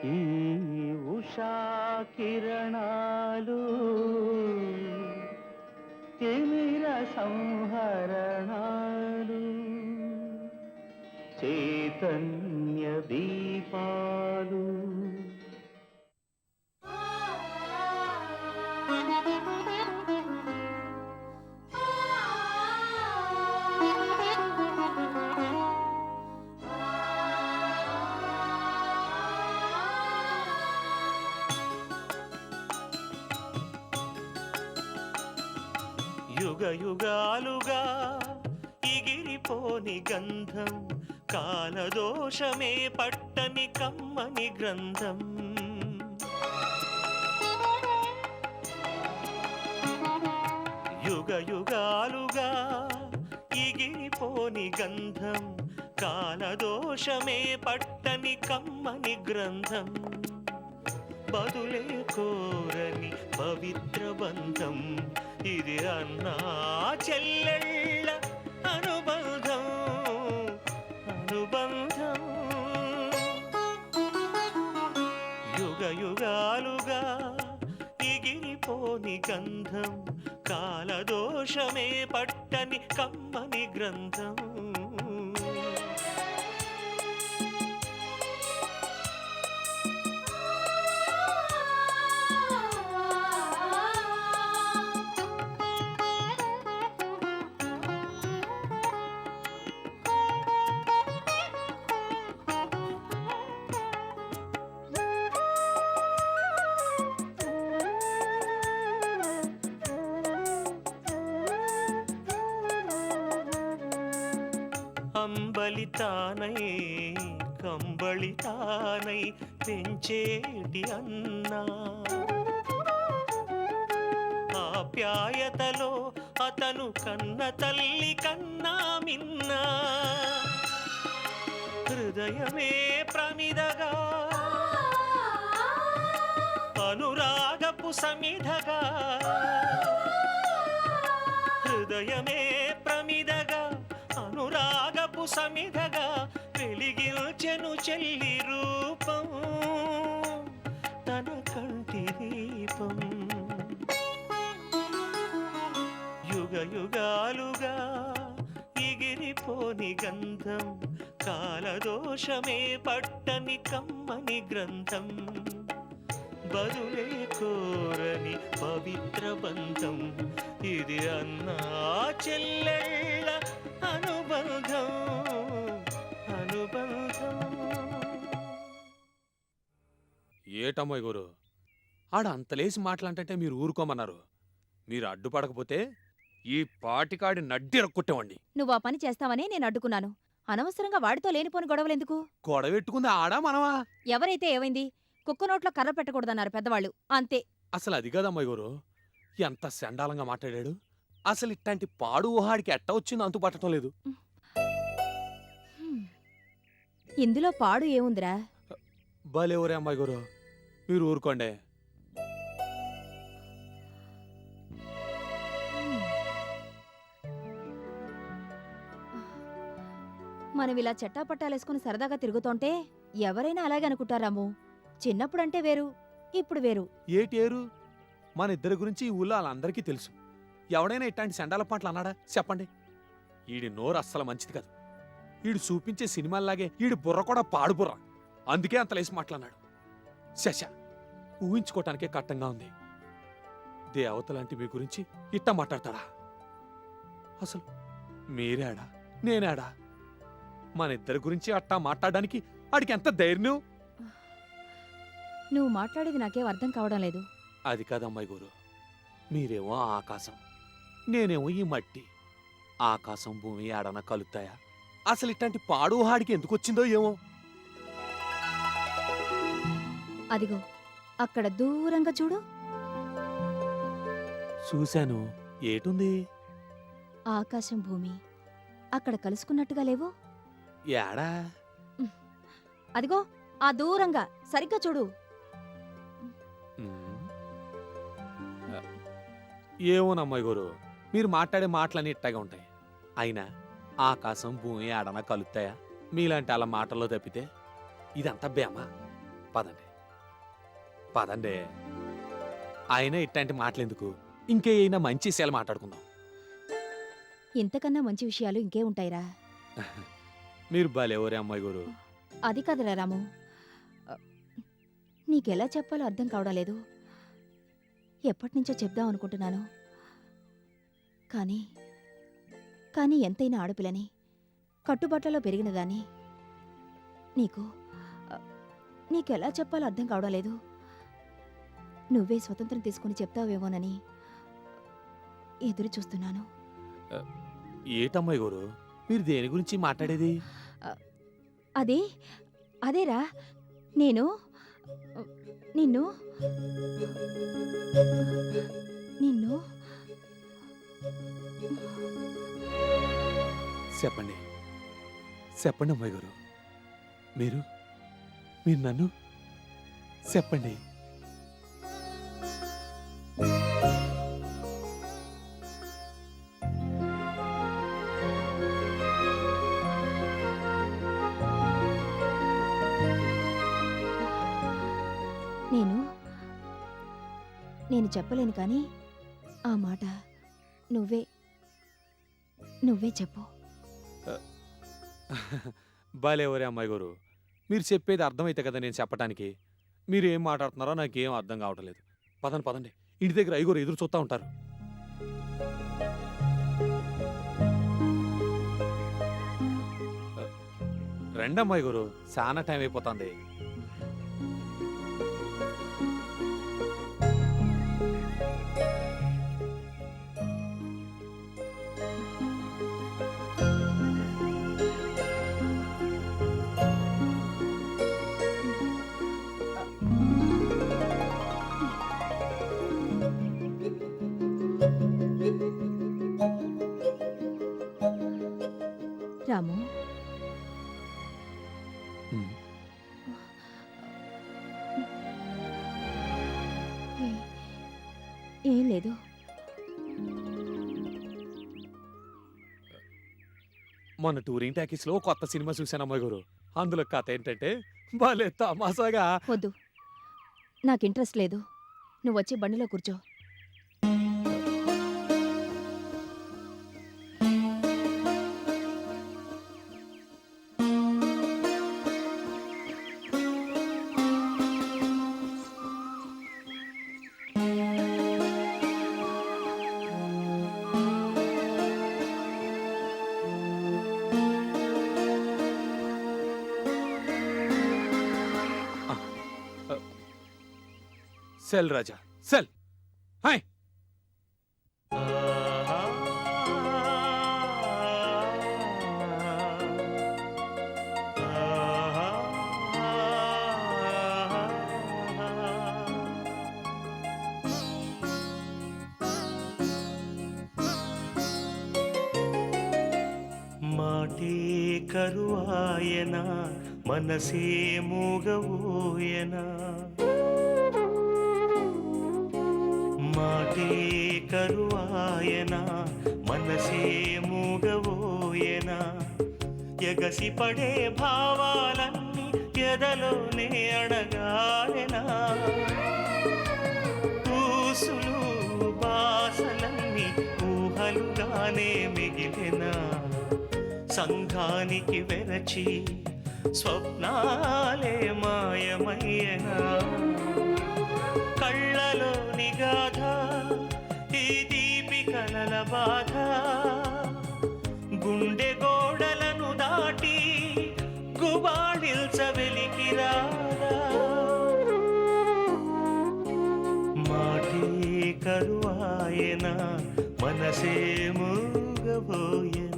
ఈ ఉషా కిరణాలు తిమిర సంహరణాలు చైతన్య దీపాలు యుగ యుగాలుగా ఇగిరిపోని గంధం కాలదోషమే పట్టని కమ్మని గ్రంథం యుగ యుగాలుగా ఇగిరిపోని గంధం కాలదోషమే పట్టని కమ్మని గ్రంథం బదులే కోరని పవిత్ర బంధం ఇది అన్నా చెల్లెళ్ళ అనుబంధం అనుబంధం యుగ యుగాలుగా ఇగిరిపోని గంధం కాలదోషమే పట్టని కమ్మని గ్రంథం అంబలితానై కంబళితానై పెంచేటి అన్నా ఆప్యాయతలో అతను కన్న తల్లి కన్నా మిన్నా హృదయమే ప్రమిదగా అనురాగపు సమిధగా హృదయమే ప్రమిదగా అనురాగపు సమిధగా వెలిగించెను చెల్లి రూపం తన కంటి దీపం యుగ యుగాలుగా ఇగిరిపోని గంధం కాలదోషమే పట్టని కమ్మని గ్రంథం బదులే కోరని పవిత్ర బంధం ఇది అన్నా చెల్లెళ్ళ అనుబంధం అనుబంధం ఏటమ్మాయి గురు ఆడ అంతలేసి మాటలంటే మీరు ఊరుకోమన్నారు. మీరు అడ్డుపడకపోతే ఈ పాటికాడి నడ్డి రక్కొట్టేవండి. నువ్వు ఆ పని చేస్తావనే నేను అడ్డుకున్నాను. అనవసరంగా వాడితో లేనిపోని గొడవలెందుకు? గొడవెట్టుకుంది ఆడా మనవా? ఎవరైతే ఏమైంది? కుక్క నోట్లో కర్ర పెట్టకూడదన్నారు పెద్దవాళ్ళు, అంతే. అసలు అది కాదమ్మాయి గురు, ఎంత చండాలంగా మాట్లాడాడు. అసలు ఇట్లాంటి పాడు ఊహాడికి ఎట్ట వచ్చిందో అంతుపట్టడం లేదు. ఇందులో పాడు ఏముందిరా? భలే ఊరే అమ్మాయి గురు, మీరు ఊరుకోండి. మనం ఇలా చెట్టాపట్టాలేసుకుని సరదాగా తిరుగుతుంటే ఎవరైనా అలాగే అనుకుంటారాము. చిన్నప్పుడంటే వేరు, ఇప్పుడు వేరు. ఏటేరు? మన ఇద్దరి గురించి ఈ ఊళ్ళో వాళ్ళందరికీ తెలుసు. ఎవడైనా ఇట్లాంటి చండాల పాటలు అన్నాడా చెప్పండి? ఈడి నోరు అస్సలు మంచిది కాదు. ఈడు చూపించే సినిమాల్లాగే ఈడి బుర్ర కూడా పాడు బుర్ర. అందుకే అంత లేసి మాట్లాడినాడు. శశ ఊహించుకోవటానికే కట్టంగా ఉంది. దేవతలాంటి మీ గురించి ఇట్ట మాట్లాడతాడా? అసలు మీరేడా నేనేడా? మన ఇద్దరి గురించి అట్టా మాట్లాడడానికి వాడికి ఎంత ధైర్యం? నువ్వు మాట్లాడేది నాకేం అర్థం కావడం లేదు. అది కాదమ్మాయి గురు, మీరేమో ఆకాశం, నేనేమో ఈ మట్టి. ఆకాశం భూమి ఆడన కలుస్తాయా? అసలు ఇట్లాంటి పాడు హాడికి ఎందుకు వచ్చిందో ఏమో. అదిగో అక్కడ దూరంగా చూడు. చూశాను. ఏటుంది? ఆకాశం భూమి అక్కడ కలుసుకున్నట్టుగా లేవు? ఏడా? అదిగో ఆ దూరంగా సరిగ్గా చూడు. ఏమోనమ్మాయి గురు, మీరు మాట్లాడే మాటలన్నీ ఇట్టగా ఉంటాయి. అయినా ఆకాశం భూమి ఆడన కలుస్తాయా? మీలాంటి అలా మాటల్లో తప్పితే ఇదంతా బేమా. పదండి. పదండే. ఆయన ఇట్లాంటి మాటలెందుకు, ఇంకేమైనా మంచి విషయాలు మాట్లాడుకుందాం. ఇంతకన్నా మంచి విషయాలు ఇంకే ఉంటాయిరా. మీరు బాలేవరే అమ్మాయి గారు. అది కాదురా రాము, నీకెలా చెప్పాలో అర్థం కావడం లేదు. ఎప్పటినుంచో చెప్దాం అనుకుంటున్నాను, కానీ కానీ ఎంతైనా ఆడపిల్లని, కట్టుబాట్లలో పెరిగినదాన్ని, నీకెలా చెప్పాలో అర్థం కావడం లేదు. నువ్వే స్వతంత్రం తీసుకుని చెప్తావేమోనని ఎదురు చూస్తున్నాను. ఏటమ్మాయి గారు మీరు దేని గురించి మాట్లాడేది? అదేరా, నేను నిన్ను నిన్ను చెప్పండి చెప్పండి అమ్మాయి గారు, మీరు నన్ను చెప్పండి. నేను చెప్పలేను, కానీ ఆ మాట నువ్వే చెప్పు. బాలేవరే అమ్మాయి గారు, మీరు చెప్పేది అర్థమైతే కదా నేను చెప్పటానికి. మీరు ఏం మాట్లాడుతున్నారో నాకేం అర్థం కావట్లేదు. పదండి, ఇంటి దగ్గర ఐగోరు ఎదురు చూస్తూ ఉంటారు. రెండమ్మాయి గారు, చాలా టైం అయిపోతుంది. రాము, ఏం లేదు. మొన్న టూరింగ్ టాకీస్ లో కొత్త సినిమా చూశాను అమ్మాయి గారు. అందులో కథ ఏంటంటే బాలే తమాసాగా. వద్దు, నాకు ఇంట్రెస్ట్ లేదు. నువ్వు వచ్చి బండిలో కూర్చో. సెల్ రాజా సెల్. హాయ్ మాటే కరువాయనా మనసే మూగవోయనా, మాటే కరువాయనా మనసే మూగవోయనా, ఎగసి పడే భావాలన్నీ ఎదలోనే అడగాయనా, ఊసులు బాసలన్నీ ఊహలుగానే మిగిలినా, సంఘానికి వెరచి స్వప్నాలే మాయమయ్యనా, కళ్ళలోని గాథ ఈ దీపి కలల బాధ, గుండె గోడలను దాటి గుబాళిల్చ వెలికి రాదా, మాటే కరువాయనా మనసే మూగబోయనా.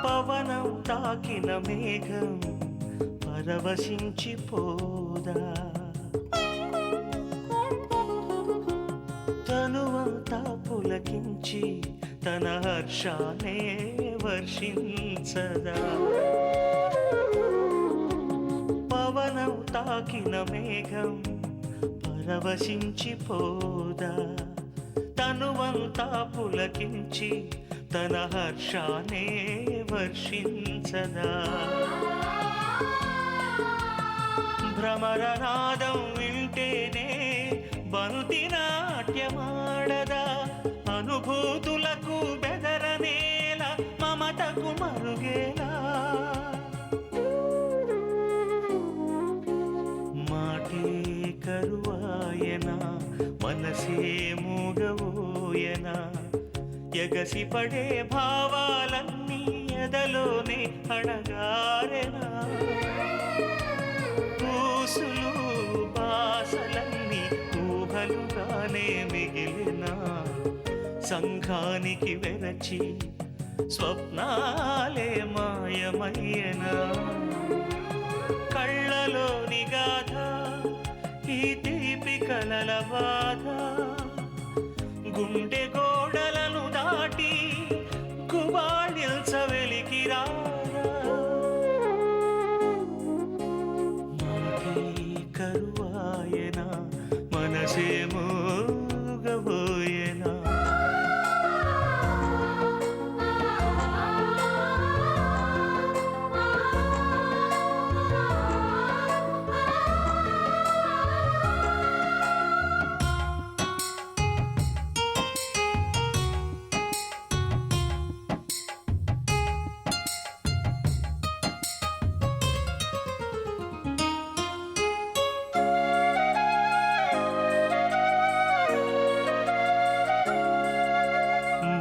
పవనం తాకిన మేఘం పరవశించిపోదా, పులకించి తన హర్షానే వర్షించదా పవనం తాకిన మేఘం పరవశించిపోదా తనువంతా పులకించి తన హర్షానే వర్షించదా భ్రమరనాదం వింటేనే బంతి నాట్యమాడదా అనుభూతులకు బెదరనేల మమతకు మరుగేలా మాటే కరువాయనా మనసే మూగవోయనా ఎగసి పడే భావాలన్నీ ఎదలోనే అడగారెనా ఊసులు బాసలన్నీ ఊహలుగానే మిగిలినా సంఘానికి వెరచి స్వప్నాలే మాయమయ్యనా కళ్ళలోని గాథ ఈ తీపి కలల బాధ గుండె గోడలను దాటి గుబాళిల్చ వెలికి రారా మాటే కరువాయనా మనసే మూగబోయెనా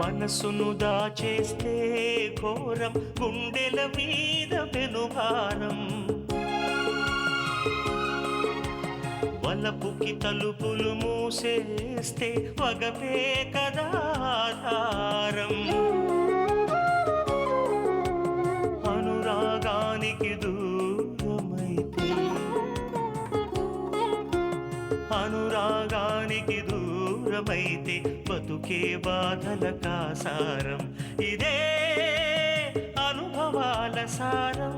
మనసును దాచేస్తే ఘోరం గుండెల మీద పెనుభారం వలపుకి తలుపులు మూసేస్తే వగపే కదా ఆధారం అనురాగానికి దూరమైతే దూరమైతే బతుకే బాధల కాసారం ఇదే అనుభవాల సారం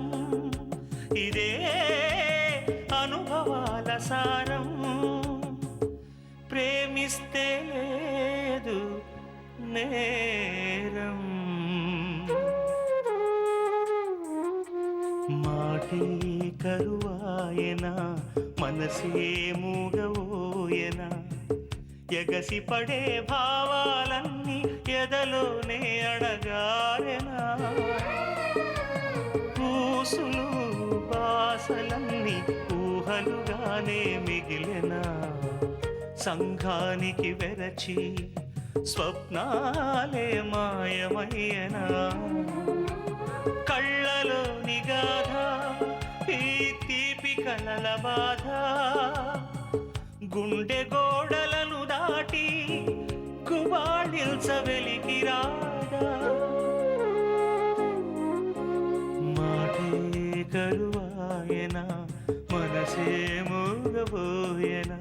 ఇదే అనుభవాల సారం ప్రేమిస్తే లేదు నేరం మాటే కరువాయనా మనసే మూగవోయనా ఎగసి పడే భావాలన్నీ ఎదలోనే అడగారెనా పూసులు బాసలన్నీ ఊహలుగానే మిగిలిన సంఘానికి వెరచి స్వప్నాలే మాయమయ్యనా కళ్ళలోని గాథ ఈ తీపి కలల బాధ గుండె గోడలను దాటి గుబాళిల్చ వెలికి రాదా మాటే కరువాయనా మనసే మూగబోయెనా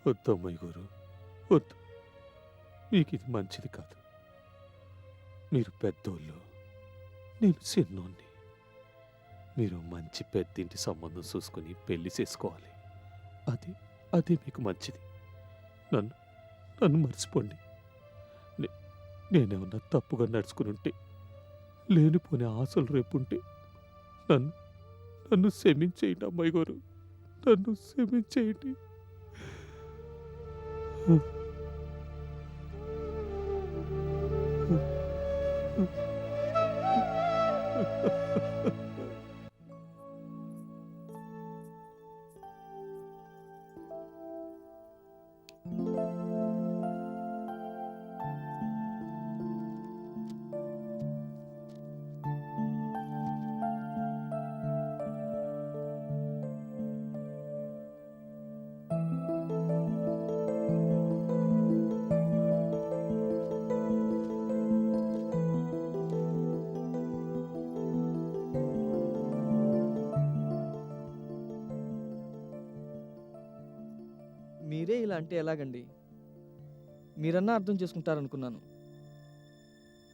వద్దు అమ్మాయి గారు వద్దు, మీకు ఇది మంచిది కాదు. మీరు పెద్దోళ్ళు, నేను చిన్నోన్ని. మీరు మంచి పెద్దింటి సంబంధం చూసుకుని పెళ్లి చేసుకోవాలి. అదే మీకు మంచిది. నన్ను మర్చిపోండి. నేనేమన్నా తప్పుగా నడుచుకుని ఉంటే, లేనిపోని ఆశలు రేపుంటే నన్ను క్షమించేయండి అమ్మాయి గారు, నన్ను క్షమించేయండి. మీరే ఇలా అంటే ఎలాగండి? మీరన్నా అర్థం చేసుకుంటారనుకున్నాను.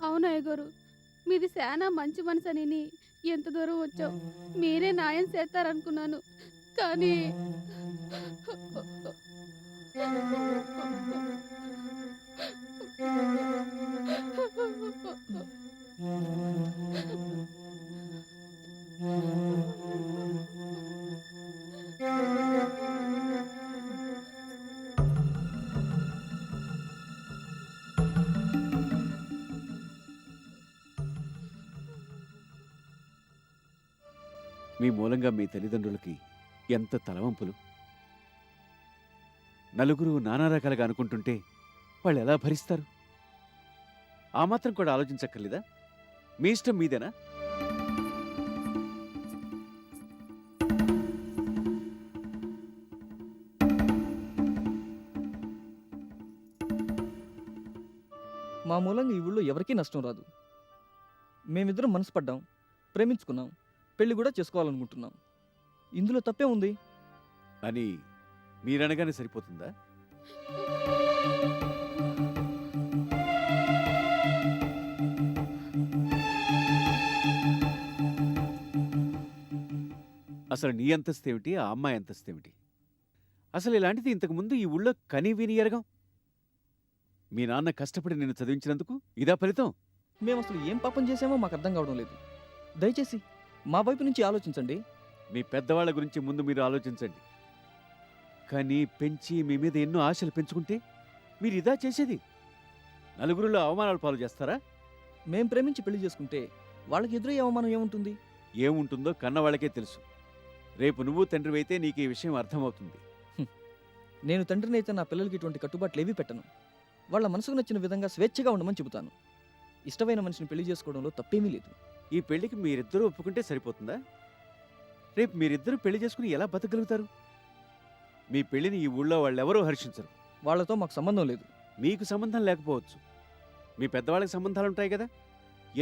అవును అయ్యగారు, మీది శానా మంచి మనసని ఎంత దూరం వచ్చావు. మీరే న్యాయం చేస్తారనుకున్నాను, కానీ మీ మూలంగా మీ తల్లిదండ్రులకి ఎంత తలవంపులు. నలుగురు నానా రకాలుగా అనుకుంటుంటే వాళ్ళు ఎలా భరిస్తారు? ఆ మాత్రం కూడా ఆలోచించక్కర్లేదా? మీ ఇష్టం మీదేనా? మా మూలంగా ఈ ఊళ్ళో ఎవరికీ నష్టం రాదు. మేమిద్దరం మనసు పడ్డాం, ప్రేమించుకున్నాం, పెళ్లి కూడా చేసుకోవాలనుకుంటున్నాం. ఇందులో తప్పే ఉంది? అని మీరనగానే సరిపోతుందా? అసలు నీ అంతస్తు ఏమిటి, ఆ అమ్మాయి అంతస్తు ఏమిటి? అసలు ఇలాంటిది ఇంతకుముందు ఈ ఊళ్ళో కనీ విని ఎరగం. మీ నాన్న కష్టపడి నిన్ను చదివించినందుకు ఇదా ఫలితం? మేము అసలు ఏం పాపం చేసామో మాకు అర్థం కావడం లేదు. దయచేసి మా వైపు నుంచి ఆలోచించండి. మీ పెద్దవాళ్ల గురించి ముందు మీరు ఆలోచించండి. కానీ పెంచి మీ మీద ఎన్నో ఆశలు పెంచుకుంటే మీరు ఇదా చేసేది? నలుగురిలో అవమానాలు పాలు చేస్తారా? మేం ప్రేమించి పెళ్లి చేసుకుంటే వాళ్ళకి ఎదురయ్యే అవమానం ఏముంటుంది? ఏముంటుందో కన్నవాళ్ళకే తెలుసు. రేపు నువ్వు తండ్రివైతే నీకు ఈ విషయం అర్థమవుతుంది. నేను తండ్రినైతే నా పిల్లలకి ఇటువంటి కట్టుబాట్లు ఏవీ పెట్టను. వాళ్ళ మనసుకు నచ్చిన విధంగా స్వేచ్ఛగా ఉండమని చెబుతాను. ఇష్టమైన మనిషిని పెళ్లి చేసుకోవడంలో తప్పేమీ లేదు. ఈ పెళ్లికి మీరిద్దరూ ఒప్పుకుంటే సరిపోతుందా? రేపు మీరిద్దరూ పెళ్లి చేసుకుని ఎలా బతకగలుగుతారు? మీ పెళ్లిని ఈ ఊళ్ళో వాళ్ళెవరూ హర్షించరు. వాళ్ళతో మాకు సంబంధం లేదు. మీకు సంబంధం లేకపోవచ్చు, మీ పెద్దవాళ్ళకి సంబంధాలుంటాయి కదా.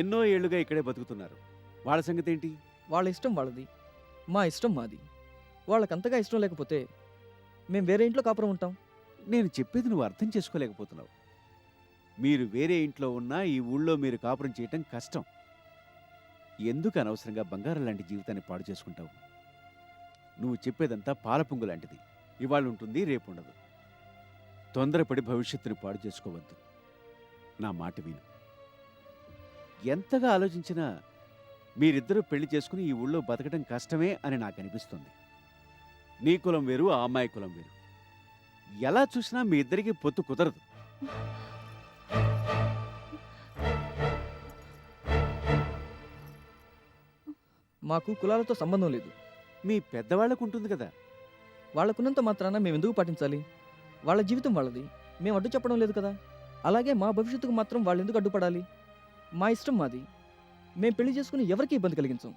ఎన్నో ఏళ్లుగా ఇక్కడే బతుకుతున్నారు. వాళ్ళ సంగతి ఏంటి? వాళ్ళ ఇష్టం వాళ్ళది, మా ఇష్టం మాది. వాళ్ళకంతగా ఇష్టం లేకపోతే మేం వేరే ఇంట్లో కాపురం ఉంటాం. నేను చెప్పేది నువ్వు అర్థం చేసుకోలేకపోతున్నావు. మీరు వేరే ఇంట్లో ఉన్నా ఈ ఊళ్ళో మీరు కాపురం చేయటం కష్టం. ఎందుకు అనవసరంగా బంగారం లాంటి జీవితాన్ని పాడు చేసుకుంటావు? నువ్వు చెప్పేదంతా పాలపుంగు లాంటిది. ఇవాళ ఉంటుంది, రేపు ఉండదు. తొందరపడి భవిష్యత్తుని పాడు చేసుకోవద్దు. నా మాట విను. ఎంతగా ఆలోచించినా మీరిద్దరూ పెళ్లి చేసుకుని ఈ ఊళ్ళో బతకడం కష్టమే అని నాకు అనిపిస్తుంది. నీ కులం వేరు, ఆ అమ్మాయి కులం వేరు. ఎలా చూసినా మీ ఇద్దరికీ పొత్తు కుదరదు. మాకు కులాలతో సంబంధం లేదు. మీ పెద్దవాళ్లకు ఉంటుంది కదా. వాళ్ళకున్నంత మాత్రాన మేము ఎందుకు పాటించాలి? వాళ్ళ జీవితం వాళ్ళది, మేము అడ్డు చెప్పడం లేదు కదా. అలాగే మా భవిష్యత్తుకు మాత్రం వాళ్ళు ఎందుకు అడ్డుపడాలి? మా ఇష్టం మాది. మేము పెళ్లి చేసుకుని ఎవరికి ఇబ్బంది కలిగించాం.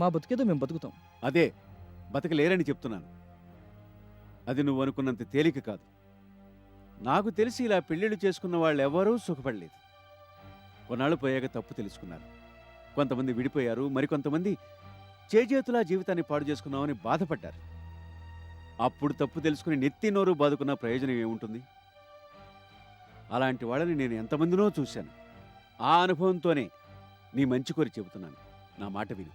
మా బతికేదో మేము బతుకుతాం. అదే బతకలేరని చెప్తున్నాను. అది నువ్వు అనుకున్నంత తేలిక కాదు. నాకు తెలిసి ఇలా పెళ్లిళ్ళు చేసుకున్న వాళ్ళెవరూ సుఖపడలేదు. కొన్నాళ్ళు పోయాక తప్పు తెలుసుకున్నారు. కొంతమంది విడిపోయారు, మరికొంతమంది చేజేతులా జీవితాన్ని పాడు చేసుకున్నామని బాధపడ్డారు. అప్పుడు తప్పు తెలుసుకుని నెత్తి నోరు బాదుకున్న ప్రయోజనం ఏముంటుంది? అలాంటి వాళ్ళని నేను ఎంతమందినో చూశాను. ఆ అనుభవంతోనే నీ మంచి కోరి చెబుతున్నాను. నా మాట విను.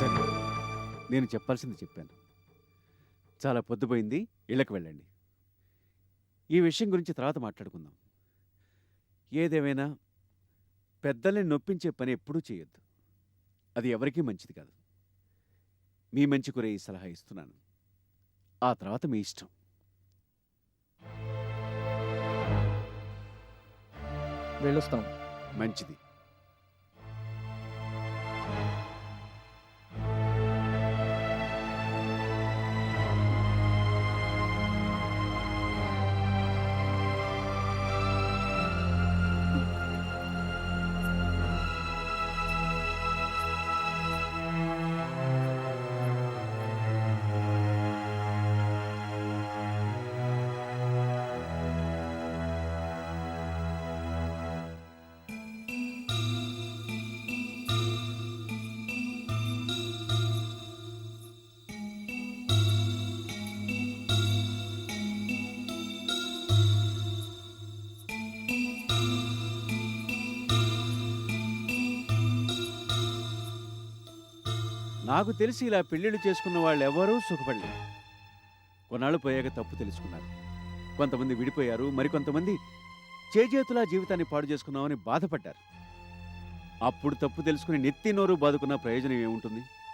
సరే, నేను చెప్పాల్సింది చెప్పాను. చాలా పొద్దుపోయింది, ఇళ్ళకి వెళ్ళండి. ఈ విషయం గురించి తర్వాత మాట్లాడుకుందాం. ఏదేమైనా పెద్దల్ని నొప్పించే పని ఎప్పుడూ చేయొద్దు. అది ఎవరికీ మంచిది కాదు. మీ మంచి కొరే ఈ సలహా ఇస్తున్నాను. ఆ తర్వాత మీ ఇష్టం. వెళ్ళొస్తాం. మంచిది. నాకు తెలిసి ఇలా పెళ్ళిళ్ళు చేసుకున్న వాళ్ళు ఎవరూ సుఖపడలేదు. కొన్నాళ్ళు పోయాక తప్పు తెలుసుకున్నారు. కొంతమంది విడిపోయారు, మరికొంతమంది చేజేతులా జీవితాన్ని పాడు చేసుకున్నామని బాధపడ్డారు. అప్పుడు తప్పు తెలుసుకుని నెత్తి నోరు బాదుకున్న ప్రయోజనం ఏముంటుంది?